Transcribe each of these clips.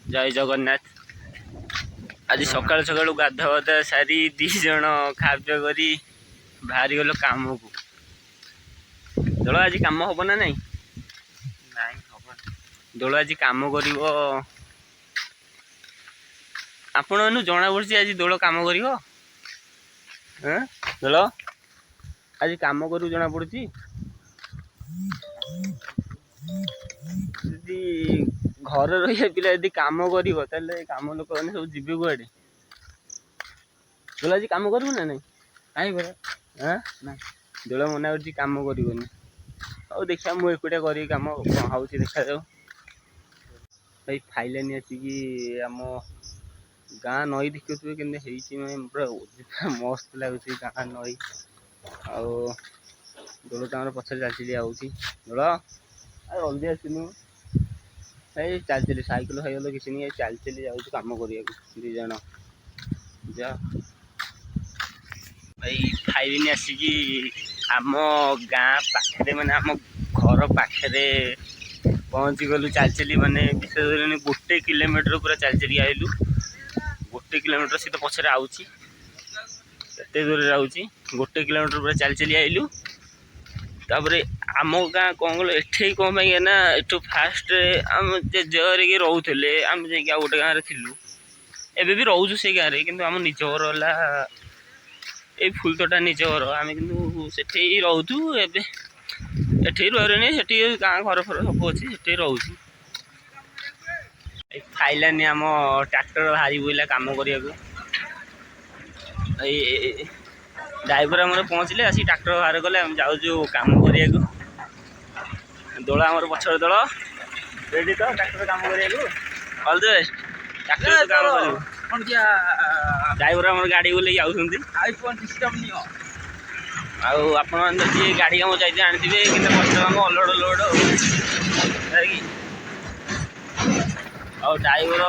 जय जगन्नाथ। आज सकाल सकाल गाधा बाधा सारी दी जन खाद्य करी बाहरी गल काम को दोल आज काम हम ना नहीं दोल आज काम कर आपण जना पड़ी आज दोल काम कर दोल आज काम करू जना पड़ी घर रही पिला यदि काम कर काम लोक मैंने सब जीवे कड़े दोल आज काम करू ना नहीं हाँ दोल मना कर काम कर देखा मुझे एकुटिया कर कम कौन हो देखा जाऊ भाई फाइलानी आसिक आम गाँ नई देखुए कि पूरा मस्त लगुच गाँ नई दोल तो पचर चल चली आऊँगी दोल जल्दी आसनु भाई चल चली सैकल होगल किसी नहीं चल चली जाऊँ कम करने दीज जा भाई फाइलिनी आसिक आम गाँ पाखे मैंने आम घर पाखे पहुँची गलु चल चली माने विशेष गोटे किलोमीटर पूरा चल चली आइलु गोटे किलोमीटर सी तो पछरे आउची एते दूर आउची गोटे किलोमीटर पूरा चल चली आइलु तापरे आम गाँ कौन कल एठे कौन ना एठू फास्ट आम जरे रोले आम जा गोटे गाँव थिलु एबे भी रोचु से गाँव में किंतु आम निज घर है ये फुलतोटा निज घर आम कि रोचु एबे एठे रही से गाँ घर फर सब अच्छी से रोची फाइलानी आम ट्रैक्टर बाहरी बोला कम करने ड्राइवर आम पहुँचले आसी ट्रैक्टर बाहर कले जाऊँ कम करने दोल आम पचर दोल रेडी तो ट्रैक्टर कम करने ऑल द बेस्ट ट्रैक्टर काम कर ड्राइवर आम गाड़ी बोले आईफोन सिस्टम आपण जी गाड़ी कम जाते आनी कम अलोड लोड ड्राइवर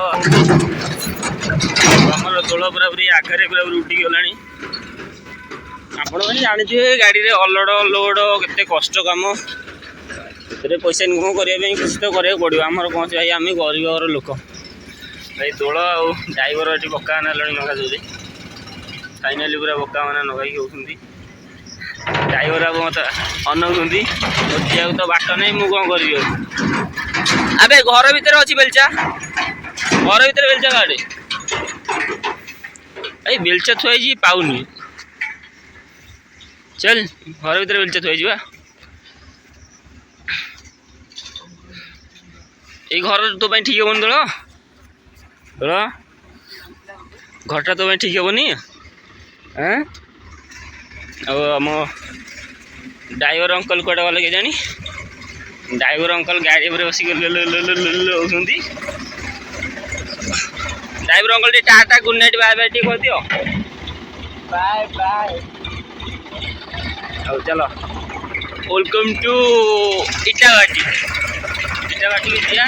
आमर दोल पूरा पूरी आगे पूरा उठी गला आपण मैंने जानते गाड़ी रे अलोड लोड केते कष्ट काम पैसा इनकम करने किसी तो करा पड़ो आमर कौन भाई आम गरीब घर लोक भाई दोल ड्राइवर ये बका ना नगा जो फाइनाली पूरा बका मैंने नगाई होती ड्राइवर आप मत अनौती जा तो बाट नहीं मुझे कौन कर अबे घर भितर अच्छी बेलचा घर भितर बेलचा गाड़े अरे बेलचा थुआई पाऊनी चल घर भितर बेलचा थुआई ये घर तो ठीक हेनी दोल दोल घरटा तो ठीक हेनी हाँ आम ड्राइवर अंकल कौटे गले के जानी ड्राइवर अंकल गाड़ी पर bus driver uncle ta ta good night bye bye कह दियो बाय बाय चलो वेलकम टू इटाघाटी के दिया